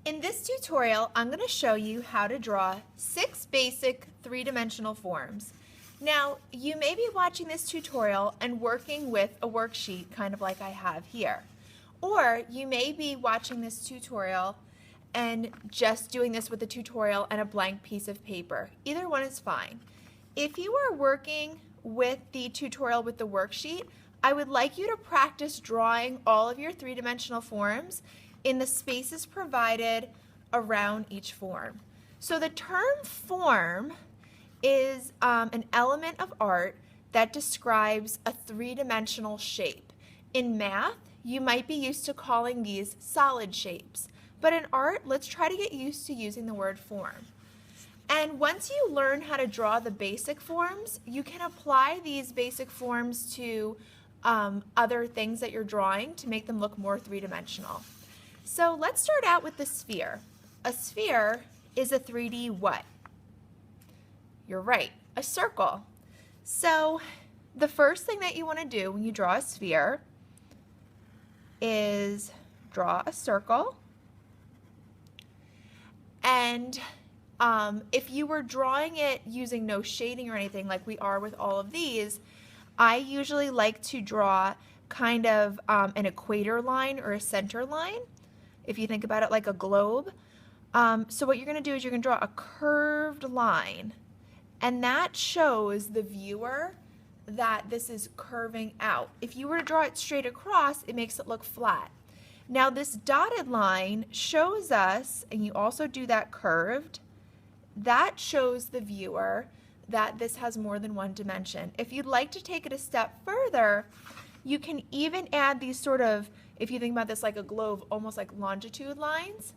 In this tutorial, I'm going to show you how to draw 6 basic three-dimensional forms. Now, you may be watching this tutorial and working with a worksheet, kind of like I have here. Or you may be watching this tutorial and just doing this with a tutorial and a blank piece of paper. Either one is fine. If you are working with the tutorial with the worksheet, I would like you to practice drawing all of your three-dimensional forms in the spaces provided around each form. So the term form is an element of art that describes a three-dimensional shape. In math, you might be used to calling these solid shapes, but in art, let's try to get used to using the word form. And once you learn how to draw the basic forms, you can apply these basic forms to other things that you're drawing to make them look more three-dimensional. So let's start out with the sphere. A sphere is a 3D what? You're right, a circle. So the first thing that you want to do when you draw a sphere is draw a circle. And if you were drawing it using no shading or anything like we are with all of these, I usually like to draw kind of an equator line or a center line, if you think about it like a globe. So what you're going to do is you're going to draw a curved line, and that shows the viewer that this is curving out. If you were to draw it straight across, it makes it look flat. Now this dotted line shows us, and you also do that curved, that shows the viewer that this has more than one dimension. If you'd like to take it a step further, you can even add these sort of, if you think about this like a globe, almost like longitude lines,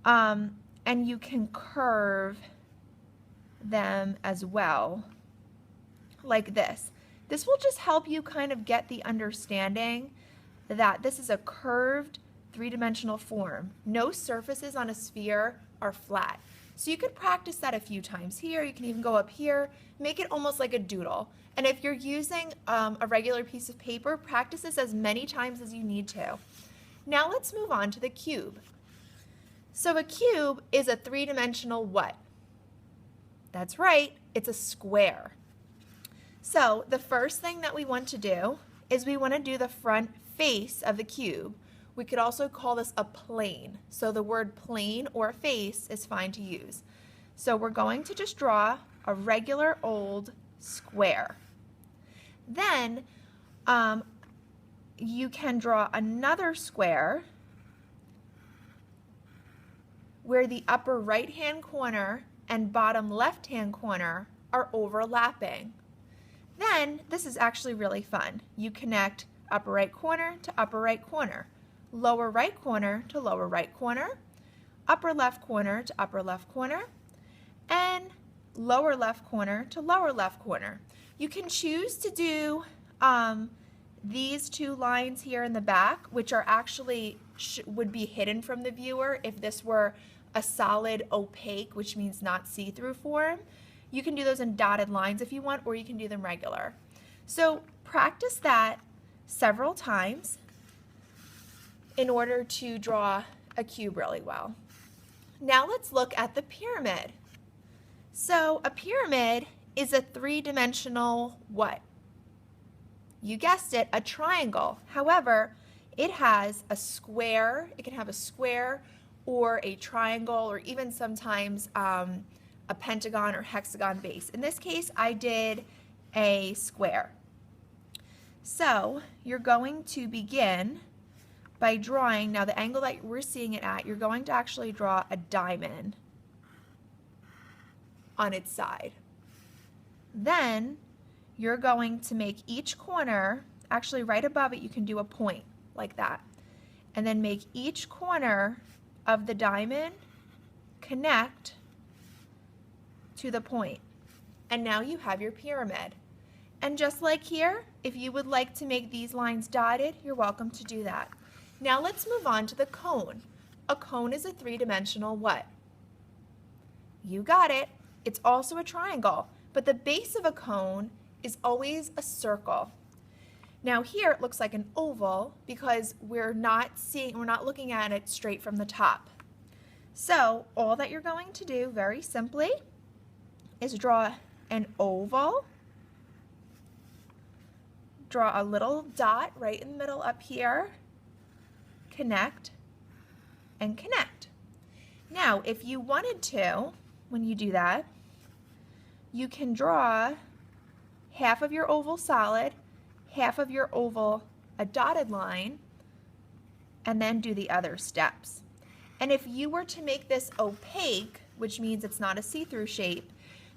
and you can curve them as well, like this. This will just help you kind of get the understanding that this is a curved three-dimensional form. No surfaces on a sphere are flat. So you could practice that a few times here. You can even go up here, make it almost like a doodle. And if you're using a regular piece of paper, practice this as many times as you need to. Now let's move on to the cube. So a cube is a three-dimensional what? That's right, it's a square. So the first thing that we want to do is we want to do the front face of the cube. We could also call this a plane. So the word plane or face is fine to use. So we're going to just draw a regular old square. Then you can draw another square where the upper right-hand corner and bottom left-hand corner are overlapping. Then, this is actually really fun. You connect upper right corner to upper right corner, lower right corner to lower right corner, upper left corner to upper left corner, and lower left corner to lower left corner. You can choose to do these two lines here in the back, which are actually would be hidden from the viewer if this were a solid opaque, which means not see-through form. You can do those in dotted lines if you want, or you can do them regular. So practice that several times in order to draw a cube really well. Now let's look at the pyramid. So a pyramid is a three-dimensional what? You guessed it, a triangle. However, it has a square, it can have a square or a triangle, or even sometimes a pentagon or hexagon base. In this case, I did a square. So you're going to begin by drawing, now the angle that we're seeing it at, you're going to actually draw a diamond on its side. Then you're going to make each corner, actually right above it you can do a point like that, and then make each corner of the diamond connect to the point. And now you have your pyramid. And just like here, if you would like to make these lines dotted, you're welcome to do that. Now let's move on to the cone. A cone is a three-dimensional what? You got it. It's also a triangle, but the base of a cone is always a circle. Now here it looks like an oval because we're not looking at it straight from the top. So all that you're going to do very simply is draw an oval, draw a little dot right in the middle up here, connect, and connect. Now, if you wanted to, when you do that, you can draw half of your oval solid, half of your oval a dotted line, and then do the other steps. And if you were to make this opaque, which means it's not a see-through shape,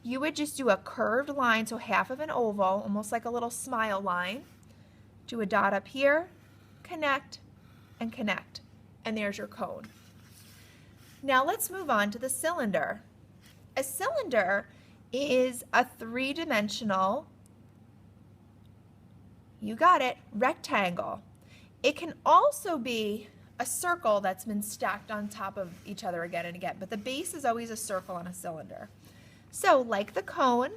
you would just do a curved line, so half of an oval, almost like a little smile line, do a dot up here, connect, and connect, and there's your cone. Now let's move on to the cylinder. A cylinder is a three-dimensional, you got it, rectangle. It can also be a circle that's been stacked on top of each other again and again, but the base is always a circle on a cylinder. So like the cone,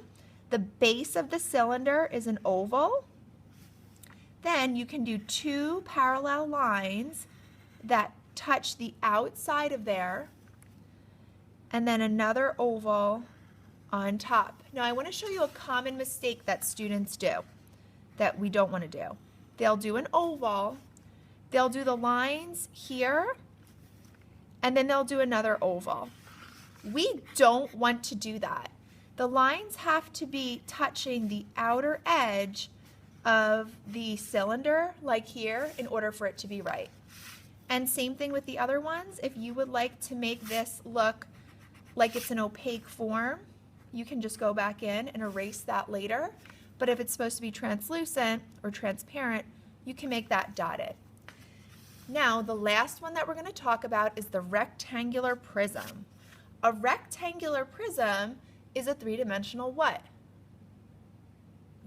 the base of the cylinder is an oval. Then you can do two parallel lines that touch the outside of there, and then another oval on top. Now I want to show you a common mistake that students do that we don't want to do. They'll do an oval, they'll do the lines here, and then they'll do another oval. We don't want to do that. The lines have to be touching the outer edge of the cylinder, like here, in order for it to be right. And same thing with the other ones. If you would like to make this look like it's an opaque form, you can just go back in and erase that later. But if it's supposed to be translucent or transparent, you can make that dotted. Now, the last one that we're going to talk about is the rectangular prism. A rectangular prism is a three-dimensional what?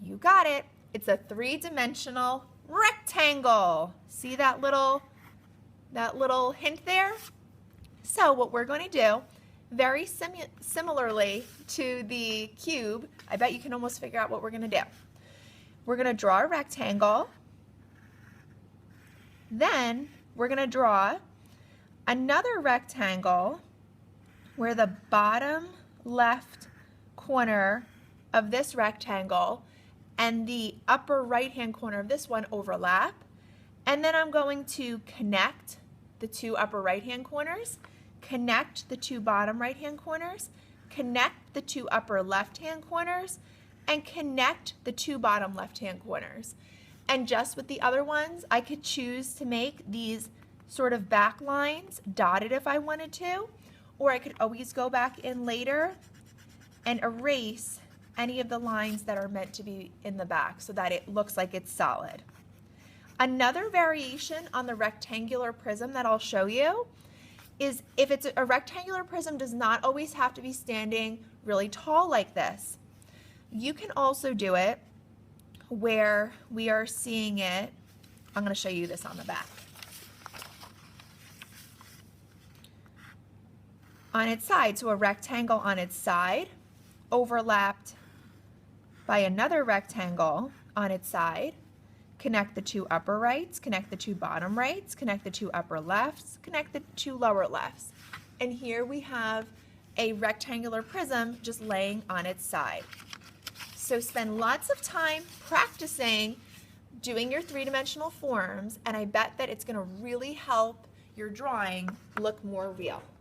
You got it. It's a three-dimensional rectangle. See that little hint there? So what we're going to do, very similarly to the cube, I bet you can almost figure out what we're going to do. We're going to draw a rectangle. Then we're going to draw another rectangle where the bottom left corner of this rectangle and the upper right-hand corner of this one overlap. And then I'm going to connect the two upper right-hand corners, connect the two bottom right-hand corners, connect the two upper left-hand corners, and connect the two bottom left-hand corners. And just with the other ones, I could choose to make these sort of back lines dotted if I wanted to, or I could always go back in later and erase any of the lines that are meant to be in the back so that it looks like it's solid. Another variation on the rectangular prism that I'll show you is if it's a rectangular prism does not always have to be standing really tall like this. You can also do it where we are seeing it. I'm going to show you this on the back. On its side, so a rectangle on its side overlapped by another rectangle on its side. Connect the two upper rights, connect the two bottom rights, connect the two upper lefts, connect the two lower lefts. And here we have a rectangular prism just laying on its side. So spend lots of time practicing doing your three-dimensional forms, and I bet that it's going to really help your drawing look more real.